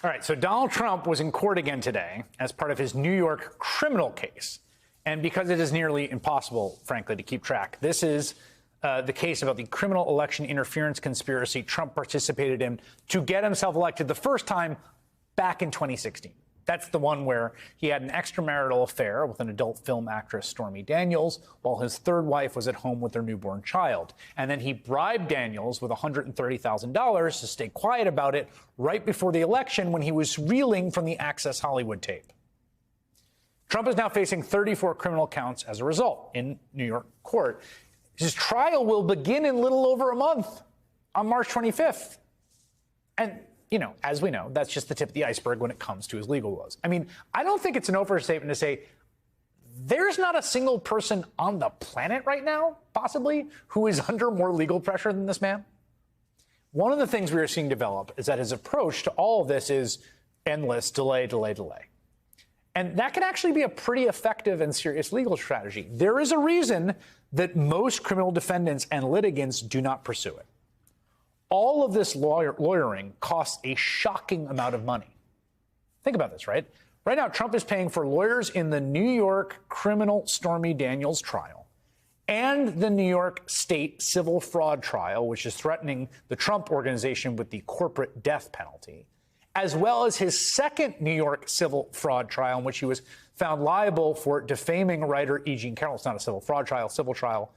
All right, so Donald Trump was in court again today as part of his New York criminal case. And because it is nearly impossible, frankly, to keep track, this is the case about the criminal election interference conspiracy Trump participated in to get himself elected the first time back in 2016. That's the one where he had an extramarital affair with an adult film actress, Stormy Daniels, while his third wife was at home with their newborn child. And then he bribed Daniels with $130,000 to stay quiet about it right before the election when he was reeling from the Access Hollywood tape. Trump is now facing 34 criminal counts as a result in New York court. His trial will begin in little over a month on March 25th. And you know, as we know, that's just the tip of the iceberg when it comes to his legal woes. I mean, I don't think it's an overstatement to say there's not a single person on the planet right now, possibly, who is under more legal pressure than this man. One of the things we are seeing develop is that his approach to all of this is endless delay, delay, delay. And that can actually be a pretty effective and serious legal strategy. There is a reason that most criminal defendants and litigants do not pursue it. All of this lawyering costs a shocking amount of money. Think about this, right? Right now, Trump is paying for lawyers in the New York criminal Stormy Daniels trial and the New York state civil fraud trial, which is threatening the Trump organization with the corporate death penalty, as well as his second New York civil fraud trial in which he was found liable for defaming writer E. Jean Carroll. It's not a civil fraud trial, civil trial.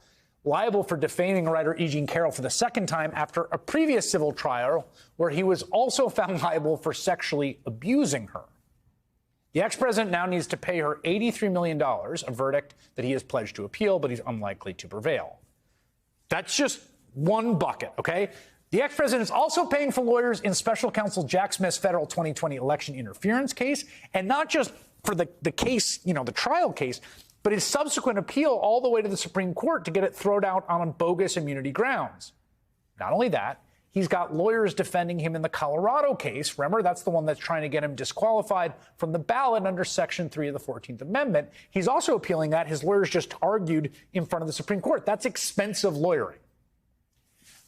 Liable for defaming writer E. Jean Carroll for the second time after a previous civil trial where he was also found liable for sexually abusing her. The ex-president now needs to pay her $83 million, a verdict that he has pledged to appeal, but he's unlikely to prevail. That's just one bucket, okay? The ex-president is also paying for lawyers in special counsel Jack Smith's federal 2020 election interference case, and not just for the case, you know, the trial case, but his subsequent appeal all the way to the Supreme Court to get it thrown out on bogus immunity grounds. Not only that, he's got lawyers defending him in the Colorado case. Remember, that's the one that's trying to get him disqualified from the ballot under Section 3 of the 14th Amendment. He's also appealing that. His lawyers just argued in front of the Supreme Court. That's expensive lawyering.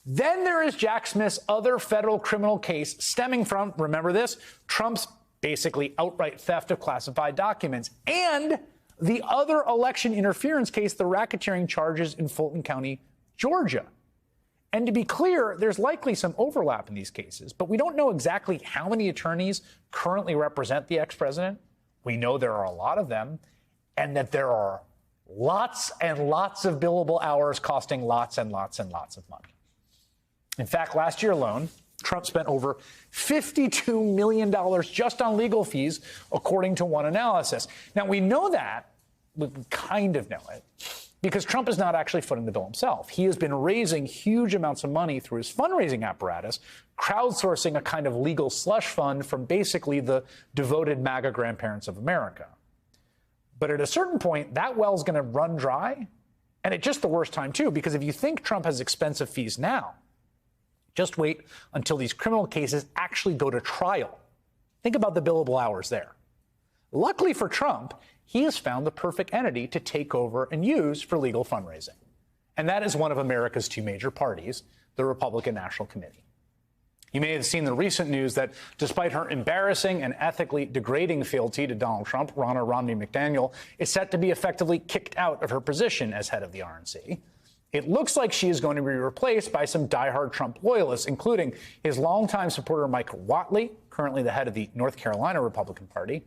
Then there is Jack Smith's other federal criminal case stemming from, remember this, Trump's basically outright theft of classified documents, and the other election interference case, the racketeering charges in Fulton County, Georgia. And to be clear, there's likely some overlap in these cases, but we don't know exactly how many attorneys currently represent the ex-president. We know there are a lot of them, and that there are lots and lots of billable hours costing lots and lots and lots of money. In fact, last year alone, Trump spent over $52 million just on legal fees, according to one analysis. Now, we know that, we kind of know it, because Trump is not actually footing the bill himself. He has been raising huge amounts of money through his fundraising apparatus, crowdsourcing a kind of legal slush fund from basically the devoted MAGA grandparents of America. But at a certain point, that well's going to run dry, and at just the worst time, too, because if you think Trump has expensive fees now, just wait until these criminal cases actually go to trial. Think about the billable hours there. Luckily for Trump, he has found the perfect entity to take over and use for legal fundraising. And that is one of America's two major parties, the Republican National Committee. You may have seen the recent news that despite her embarrassing and ethically degrading fealty to Donald Trump, Ronna Romney McDaniel is set to be effectively kicked out of her position as head of the RNC. It looks like she is going to be replaced by some diehard Trump loyalists, including his longtime supporter Michael Whatley, currently the head of the North Carolina Republican Party,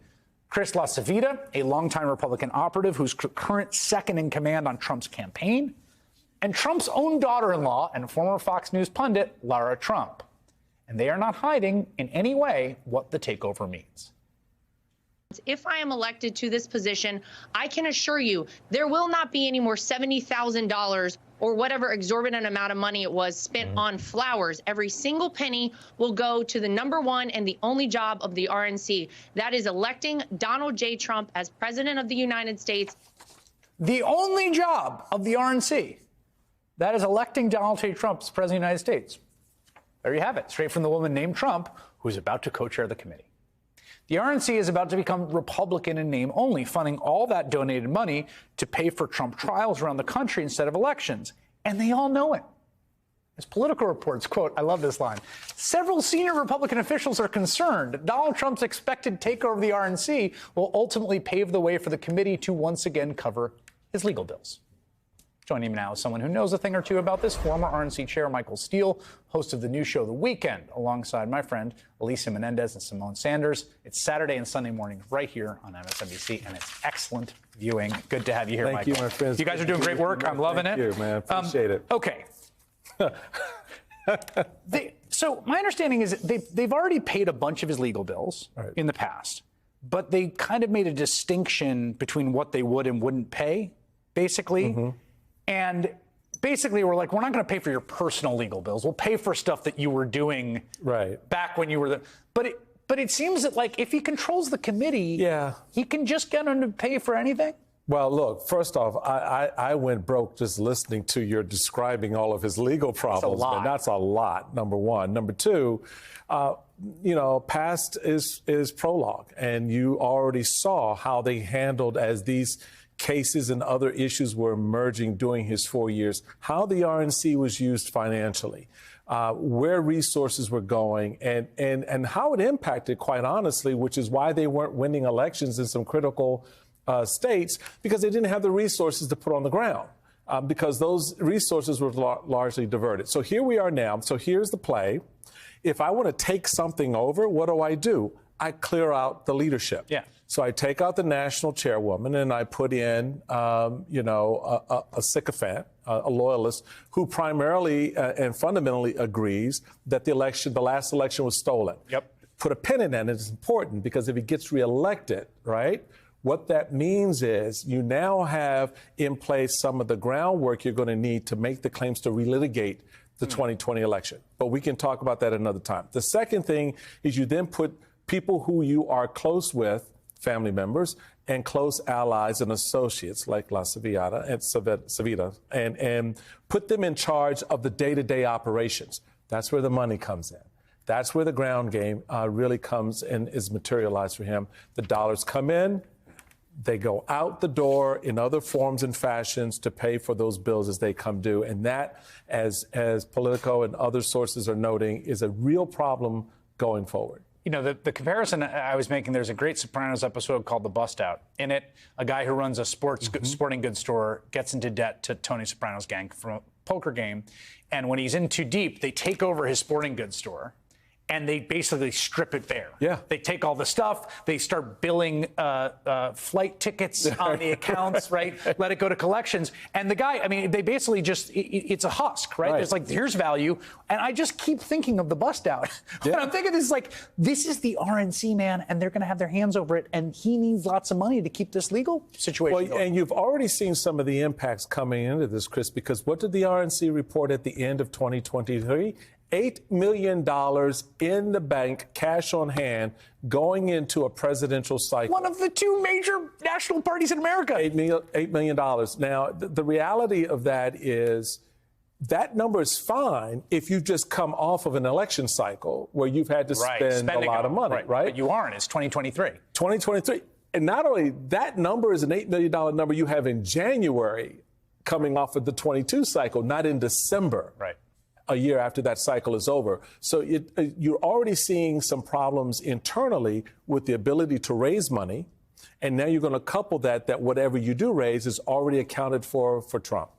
Chris LaCivita, a longtime Republican operative who's current second in command on Trump's campaign, and Trump's own daughter-in-law and former Fox News pundit, Lara Trump. And they are not hiding in any way what the takeover means. If I am elected to this position, I can assure you there will not be any more $70,000 or whatever exorbitant amount of money it was spent on flowers. Every single penny will go to the number one and the only job of the RNC. That is electing Donald J. Trump as president of the United States. The only job of the RNC. That is electing Donald J. Trump as president of the United States. There you have it, straight from the woman named Trump, who's about to co-chair the committee. The RNC is about to become Republican in name only, funding all that donated money to pay for Trump trials around the country instead of elections. And they all know it. As Political reports, quote, I love this line, several senior Republican officials are concerned Donald Trump's expected takeover of the RNC will ultimately pave the way for the committee to once again cover his legal bills. Joining me now is someone who knows a thing or two about this, former RNC chair Michael Steele, host of the new show The Weekend, alongside my friend Alicia Menendez and Simone Sanders. It's Saturday and Sunday morning right here on MSNBC, and it's excellent viewing. Good to have you here, Michael. Thank you, my friends. You guys are doing great work. I'm loving it. Thank you, man. Appreciate it. Okay. So my understanding is they've already paid a bunch of his legal bills in the past, but they kind of made a distinction between what they would and wouldn't pay, basically. And basically we're like, we're not going to pay for your personal legal bills. We'll pay for stuff that you were doing back when you were the. But it seems that, like, if he controls the committee, he can just get him to pay for anything. Well, look, first off, I went broke just listening to your describing all of his legal problems. That's a lot, number one. Number two, past is prologue. And you already saw how they handled, as these cases and other issues were emerging during his 4 years, how the RNC was used financially, where resources were going, and how it impacted, quite honestly, which is why they weren't winning elections in some critical states, because they didn't have the resources to put on the ground, because those resources were largely diverted. So here we are now. So here's the play. If I want to take something over, what do? I clear out the leadership. Yeah. So I take out the national chairwoman and I put in, a sycophant, a loyalist, who primarily and fundamentally agrees that the last election was stolen. Yep. Put a pin in that, and it's important, because if he gets reelected, right, what that means is you now have in place some of the groundwork you're going to need to make the claims to relitigate the 2020 election. But we can talk about that another time. The second thing is you then put people who you are close with, family members, and close allies and associates like La Savita and put them in charge of the day-to-day operations. That's where the money comes in. That's where the ground game really comes and is materialized for him. The dollars come in, they go out the door in other forms and fashions to pay for those bills as they come due. And that, as Politico and other sources are noting, is a real problem going forward. You know, the comparison I was making, there's a great Sopranos episode called The Bust Out. In it, a guy who runs a sporting goods store gets into debt to Tony Soprano's gang from a poker game. And when he's in too deep, they take over his sporting goods store and they basically strip it bare. Yeah. They take all the stuff. They start billing flight tickets on the accounts, right? Let it go to collections. And the guy, I mean, they basically just, it's a husk, right? It's like, here's value. And I just keep thinking of The Bust Out. When I'm thinking this, like, this is the RNC, man, and they're going to have their hands over it. And he needs lots of money to keep this legal situation going. And you've already seen some of the impacts coming into this, Chris, because what did the RNC report at the end of 2023? $8 million in the bank, cash on hand, going into a presidential cycle. One of the two major national parties in America. $8 million. Now, the reality of that is that number is fine if you just come off of an election cycle where you've had to spend a lot of money, right? But you aren't. It's 2023. 2023. And not only that number is an $8 million number you have in January coming off of the 22 cycle, not in December. Right. A year after that cycle is over. So you're already seeing some problems internally with the ability to raise money. And now you're going to couple that whatever you do raise is already accounted for Trump.